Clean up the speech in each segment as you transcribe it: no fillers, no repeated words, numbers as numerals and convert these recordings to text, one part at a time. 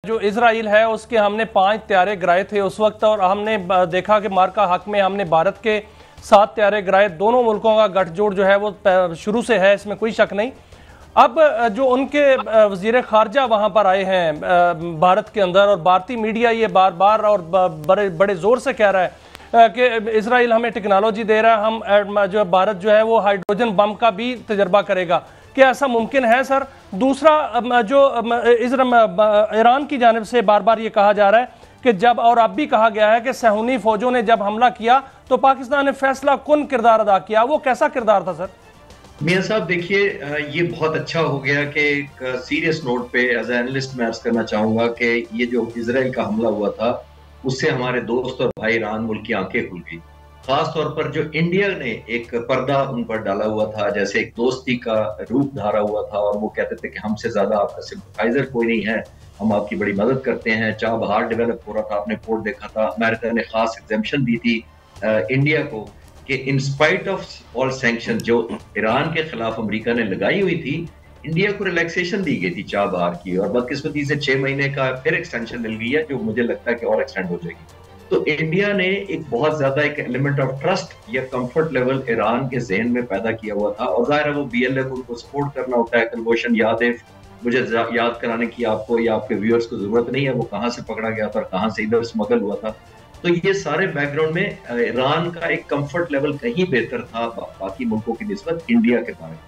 जो इजराइल है उसके हमने 5 त्यारे गिराए थे उस वक्त, और हमने देखा कि मार्का हक में हमने भारत के 7 त्यारे गिराए। दोनों मुल्कों का गठजोड़ जो है वो शुरू से है, इसमें कोई शक नहीं। अब जो उनके वजीर खारजा वहां पर आए हैं भारत के अंदर, और भारतीय मीडिया ये बार बार और बड़े जोर से कह रहा है कि इजराइल हमें टेक्नोलॉजी दे रहा है, हम जो भारत जो है वो हाइड्रोजन बम का भी तजर्बा करेगा। क्या ऐसा मुमकिन है सर? दूसरा, जो ईरान की जानिब से बार बार ये कहा जा रहा है कि जब, और अब भी कहा गया है कि सहूनी फौजों ने जब हमला किया तो पाकिस्तान ने फैसला कुन किरदार अदा किया। वो कैसा किरदार था सर? मियां साहब देखिए, ये बहुत अच्छा हो गया कि एक सीरियस नोट पे एज एनालिस्ट मैं अर्ज करना चाहूंगा कि ये जो इजराइल का हमला हुआ था उससे हमारे दोस्त और भाई ईरान मुल्क की आंखें खुल गई। खास तौर पर जो इंडिया ने एक पर्दा उन पर डाला हुआ था, जैसे एक दोस्ती का रूप धारा हुआ था, और वो कहते थे कि हमसे ज्यादा आपका सिंपथाइजर कोई नहीं है, हम आपकी बड़ी मदद करते हैं। चाबहार डेवलप हो रहा था, आपने पोर्ट देखा था, अमेरिका ने खास एग्जेम्पशन दी थी इंडिया को कि in spite of all sanction जो ईरान के खिलाफ अमेरिका ने लगाई हुई थी, इंडिया को रिलैक्सेशन दी गई थी चाबहार की, और बदकिस्मती से 6 महीने का फिर एक्सटेंशन मिल गई है, जो मुझे लगता है कि और एक्सटेंड हो जाएगी। तो इंडिया ने एक बहुत ज्यादा एक एलिमेंट ऑफ ट्रस्ट या कंफर्ट लेवल ईरान के जहन में पैदा किया हुआ था, और जाहिर है वो BLM उनको सपोर्ट करना होता है। गुलभूषण यादव, मुझे याद कराने की आपको या आपके व्यूअर्स को जरूरत नहीं है वो कहाँ से पकड़ा गया था और कहाँ से इधर स्मगल हुआ था। तो ये सारे बैकग्राउंड में ईरान का एक कंफर्ट लेवल कहीं बेहतर था बाकी मुल्कों की निस्बत इंडिया के बारे में।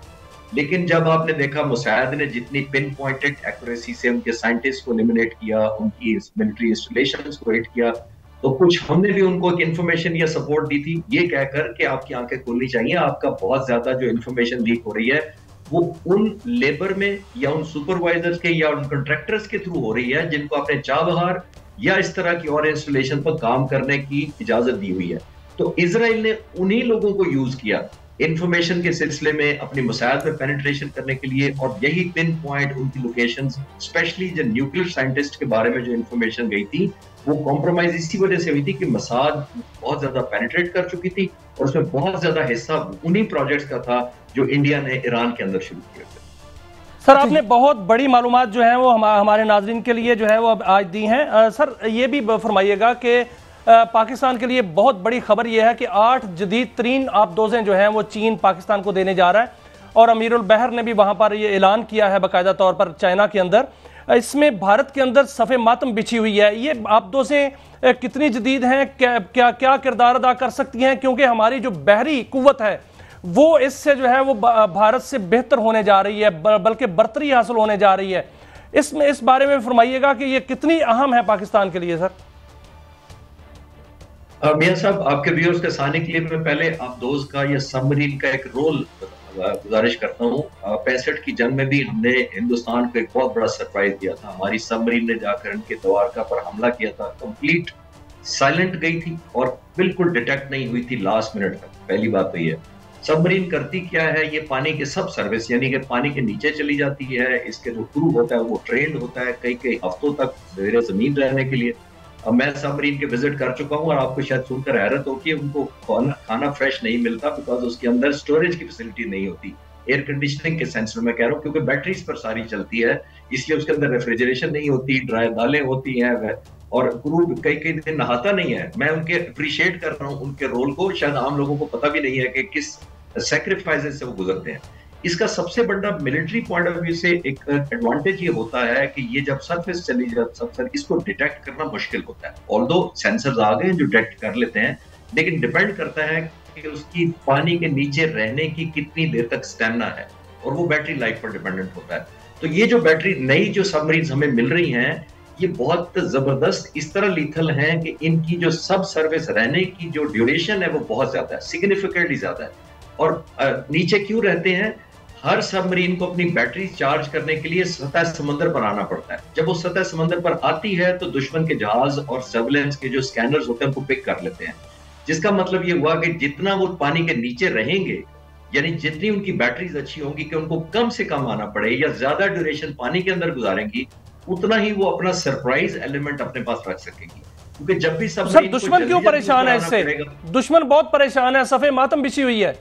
लेकिन जब आपने देखा मुसायद ने जितनी पिन पॉइंटेड एक्यूरेसी से उनके साइंटिस्ट को एलिमिनेट किया, उनकी मिलिट्री इंस्टॉलेशंस को हिट किया, तो कुछ हमने भी उनको एक इन्फॉर्मेशन या सपोर्ट दी थी, ये कहकर कि आपकी आंखें खुलनी चाहिए, आपका बहुत ज्यादा जो इन्फॉर्मेशन लीक हो रही है वो उन लेबर में या उन सुपरवाइजर्स के या उन कॉन्ट्रैक्टर्स के थ्रू हो रही है जिनको आपने चाबहार या इस तरह की और इंस्टॉलेशन पर काम करने की इजाजत दी हुई है। तो इजराइल ने उन्हीं लोगों को यूज किया इंफॉर्मेशन के सिलसिले में अपनी मुसायद में पेनिट्रेशन करने के लिए, और यही पिन पॉइंट उनकी लोकेशंस, स्पेशली जो न्यूक्लियर साइंटिस्ट के बारे में जो इंफॉर्मेशन गई थी, वो कॉम्प्रोमाइज इसी वजह से हुई थी कि मसाद बहुत ज्यादा पेनिट्रेट कर चुकी थी, और उसमें बहुत ज्यादा हिस्सा उन्हीं प्रोजेक्ट्स का था जो इंडिया ने ईरान के अंदर शुरू किया। सर आपने बहुत बड़ी मालूमात जो है वो हमारे नाजरीन के लिए जो है वो आज दी हैं। सर ये भी फरमाइएगा कि पाकिस्तान के लिए बहुत बड़ी खबर यह है कि 8 जदीद तरीन आबदोजें जो हैं वो चीन पाकिस्तान को देने जा रहा है, और अमीरुल बहर ने भी वहां पर ये ऐलान किया है बाकायदा तौर पर चाइना के अंदर। इसमें भारत के अंदर सफ़े मातम बिछी हुई है। ये आबदोजें कितनी जदीद हैं, क्या क्या किरदार अदा कर सकती हैं? क्योंकि हमारी जो बहरी कुव्वत है वो इससे जो है वो भारत से बेहतर होने जा रही है, बल्कि बरतरी हासिल होने जा रही है। इसमें इस बारे में फरमाइएगा कि ये कितनी अहम है पाकिस्तान के लिए सर। मियां साहब, आपके व्यूअर्स के सामने के लिए मैं पहले आबदोज का या सबमरीन का एक रोल गुजारिश करता हूँ। 65 की जंग में भी हमने हिंदुस्तान को एक बहुत बड़ा सरप्राइज दिया था। हमारी सबमरीन ने जाकर इनके द्वारका पर हमला किया था, कंप्लीट साइलेंट गई थी और बिल्कुल डिटेक्ट नहीं हुई थी लास्ट मिनट तक। पहली बात तो ये सबमरीन करती क्या है, ये पानी के सब सर्विस, यानी कि पानी के नीचे चली जाती है। इसके जो क्रू होता है वो ट्रेंड होता है कई कई हफ्तों तक ज़ेरे ज़मीन रहने के लिए। अब मैं सबमरीन के विजिट कर चुका हूँ और आपको शायद सुनकर हैरत हो कि उनको खाना फ्रेश नहीं मिलता, बिकॉज उसके अंदर स्टोरेज की फैसिलिटी नहीं होती। एयर कंडीशनिंग के सेंस में मैं कह रहा हूँ, क्योंकि बैटरीज पर सारी चलती है, इसलिए उसके अंदर रेफ्रिजरेशन नहीं होती, ड्राई दालें होती हैं, और क्रू कई कई दिन नहाता नहीं है। मैं उनके अप्रिशिएट कर रहा हूँ उनके रोल को, शायद आम लोगों को पता भी नहीं है कि किस सैक्रिफाइसेस से वो गुजरते हैं। इसका सबसे बड़ा मिलिट्री पॉइंट ऑफ व्यू से एक एडवांटेज ये होता है कि ये जब सरफेस चली जाए, इसको डिटेक्ट करना मुश्किल होता है। ऑल्दो सेंसर्स आ गए जो डिटेक्ट कर लेते हैं, लेकिन डिपेंड करता है कि उसकी पानी के नीचे रहने की कितनी देर तक स्टेमिना है, और वो बैटरी लाइफ पर डिपेंडेंट होता है। तो ये जो बैटरी नई जो सबमरीन्स हमें मिल रही हैं, ये बहुत जबरदस्त इस तरह लीथल हैं कि इनकी जो सब सर्विस रहने की जो ड्यूरेशन है वो बहुत ज्यादा है, सिग्निफिकेंटली ज्यादा है। और नीचे क्यों रहते हैं? हर सबमरीन को अपनी बैटरी चार्ज करने के लिए सतह समंदर पर आना पड़ता है। जब वो सतह समंदर पर आती है तो दुश्मन के जहाज और सर्विलेंस के जो स्कैनर्स होते हैं उनको पिक कर लेते हैं, जिसका मतलब ये हुआ कि जितना वो पानी के नीचे रहेंगे, यानी जितनी उनकी बैटरीज अच्छी होंगी कि उनको कम से कम आना पड़े या ज्यादा ड्यूरेशन पानी के अंदर गुजारेंगी, उतना ही वो अपना सरप्राइज एलिमेंट अपने पास रख सकेंगी। क्योंकि जब भी सब दुश्मन क्यों परेशान है इससे? दुश्मन बहुत परेशान है, सफे मातम बिछी हुई है।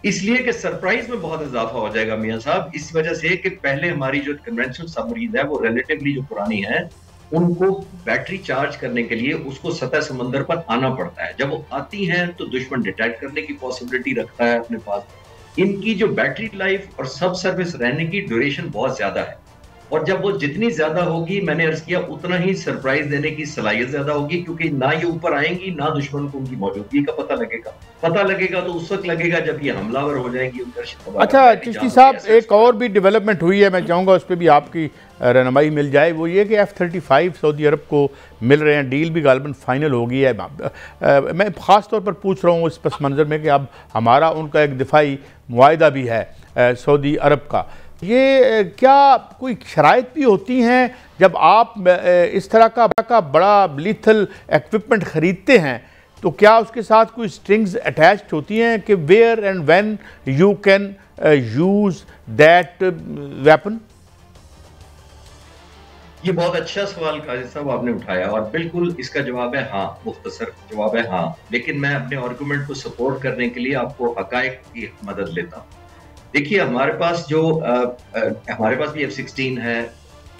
इसलिए कि सरप्राइज में बहुत इजाफा हो जाएगा मियां साहब, इस वजह से कि पहले हमारी जो कन्वेंशनल सबमरीन है वो रिलेटिवली जो पुरानी है, उनको बैटरी चार्ज करने के लिए उसको सतह समंदर पर आना पड़ता है। जब वो आती हैं तो दुश्मन डिटेक्ट करने की पॉसिबिलिटी रखता है अपने पास। इनकी जो बैटरी लाइफ और सब सर्विस रहने की ड्यूरेशन बहुत ज्यादा है, और जब वो जितनी ज्यादा होगी, मैंने अर्ज किया, उतना ही सरप्राइज देने की सलाहियत ज्यादा होगी, क्योंकि ना ये ऊपर आएंगी ना दुश्मन को उनकी मौजूदगी का पता लगेगा तो उस वक्त लगेगा जब ये हमलावर हो जाएंगी उनका। अच्छा चिश्ती साहब, एक और भी डेवलपमेंट हुई है, मैं चाहूँगा उस पर भी आपकी रहनुमाई मिल जाए। वो ये कि F-35 सऊदी अरब को मिल रहे हैं, डील भी गालिबन फाइनल हो गई है। मैं ख़ास तौर पर पूछ रहा हूँ इस पस मंज़र में कि अब हमारा उनका एक दिफाई मुआहदा भी है सऊदी अरब का। ये क्या कोई शराइत भी होती हैं जब आप इस तरह का बड़ा लीथल इक्विपमेंट ख़रीदते हैं, तो क्या उसके साथ कोई स्ट्रिंग्स अटैच्ड होती हैं कि where and when you can use that weapon? ये बहुत अच्छा सवाल काजी साहब आपने उठाया, और बिल्कुल इसका जवाब है हाँ, मुख्तसर जवाब है हाँ। लेकिन मैं अपने आर्गुमेंट को सपोर्ट करने के लिए आपको हकायक की मदद लेता हूँ। देखिए, हमारे पास भी F-16 है,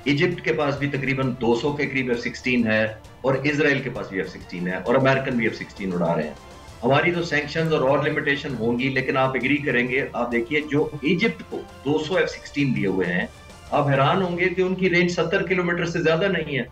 इजिप्ट के पास भी तकरीबन 200 के करीब F-16 है, और इजराइल के पास भी F-16 है, और अमेरिकन भी F-16 उड़ा रहे हैं। हमारी तो सैंक्शंस और लिमिटेशन होंगी, लेकिन आप एग्री करेंगे, आप देखिए जो इजिप्ट को 200 F-16 दिए हुए हैं, आप हैरान होंगे कि उनकी रेंज 70 किलोमीटर से ज्यादा नहीं है।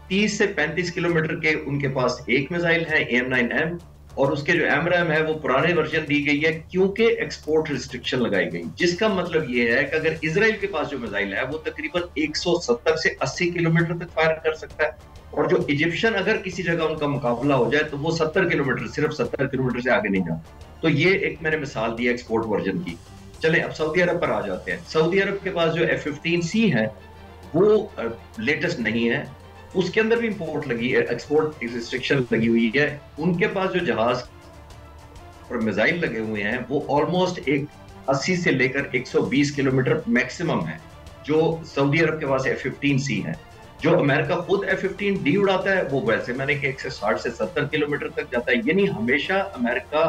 30 से 35 किलोमीटर के उनके पास एक मिसाइल है AIM-9M, और उसके जो AMRAAM है वो पुराने वर्जन दी गई है, क्योंकि एक्सपोर्ट रिस्ट्रिक्शन लगाई गई। जिसका मतलब ये है कि अगर इजराइल के पास जो मिसाइल है वो तकरीबन 170 से 80 किलोमीटर तक फायर कर सकता है, और जो इजिप्शियन अगर किसी जगह उनका मुकाबला हो जाए तो वो 70 किलोमीटर, सिर्फ 70 किलोमीटर से आगे नहीं जाता। तो ये एक मैंने मिसाल दी एक्सपोर्ट वर्जन की। चले अब सऊदी अरब पर आ जाते हैं। सऊदी अरब के पास जो F-15C है वो लेटेस्ट नहीं है, उसके अंदर भी इंपोर्ट लगी है, एक्सपोर्ट रिस्ट्रिक्शन लगी हुई है। उनके पास जो जहाज और मिसाइल लगे हुए हैं वो ऑलमोस्ट एक 80 से लेकर 120 किलोमीटर मैक्सिमम है जो सऊदी अरब के पास F-15C है। जो अमेरिका खुद F-15D उड़ाता है वो वैसे मैंने कि 160 से 70 किलोमीटर तक जाता है। यानी हमेशा अमेरिका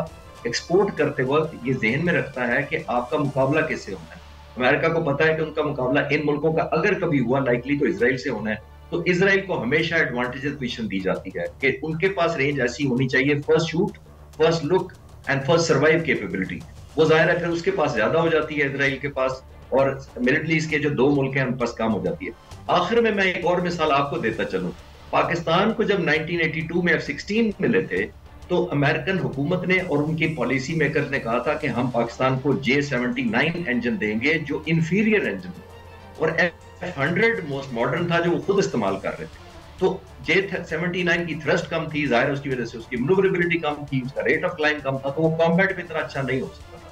एक्सपोर्ट करते वक्त ये जहन में रखता है कि आपका मुकाबला किससे होना है। अमेरिका को पता है कि उनका मुकाबला इन मुल्कों का अगर कभी हुआ लाइकली तो इसराइल से होना है, तो इसराइल को हमेशा एडवांटेजेस पोजीशन दी जाती है कि उनके पास रेंज ऐसी होनी चाहिए, first shoot, first look and first survive capability. वो जाहिर है फिर उसके पास ज्यादा हो जाती है इसराइल के पास, और मिलिट्री इसके जो दो मुल्क हैं उन पास कम हो जाती है। आखिर में मैं एक और मिसाल आपको देता चलूं। पाकिस्तान को जब 1982 में F-16 मिले थे तो अमेरिकन हुकूमत ने और उनके पॉलिसी मेकर्स ने कहा था कि हम पाकिस्तान को J-79 इंजन देंगे जो इंफीरियर इंजन, और F-100 मोस्ट मॉडर्न था जो वो खुद इस्तेमाल कर रहे थे। तो J-79 की थ्रस्ट कम थी, जाहिर उसकी वजह से उसकी मैन्यूवरेबिलिटी कम थी, उसका रेट ऑफ क्लाइंब कम था, तो वो कॉम्बैट में इतना अच्छा नहीं हो सकता था।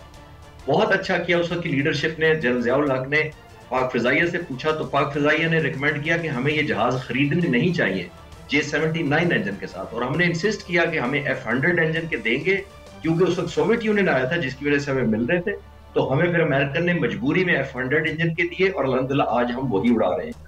बहुत अच्छा किया उस वक्त की लीडरशिप ने, जनरल ज़ियाउल हक ने पाक फिजाइया से पूछा तो पाक फिजाइया ने रिकमेंड किया कि हमें ये जहाज खरीदने नहीं चाहिए J-79 इंजन के साथ, और हमने इंसिस्ट किया कि हमें F-100 इंजन के देंगे, क्योंकि उस वक्त सोवियत यूनियन आया था जिसकी वजह से हमें मिल रहे थे। तो हमें फिर अमेरिकन ने मजबूरी में F-100 इंजन के दिए, और अल्हम्दुलिल्लाह आज हम वही उड़ा रहे हैं।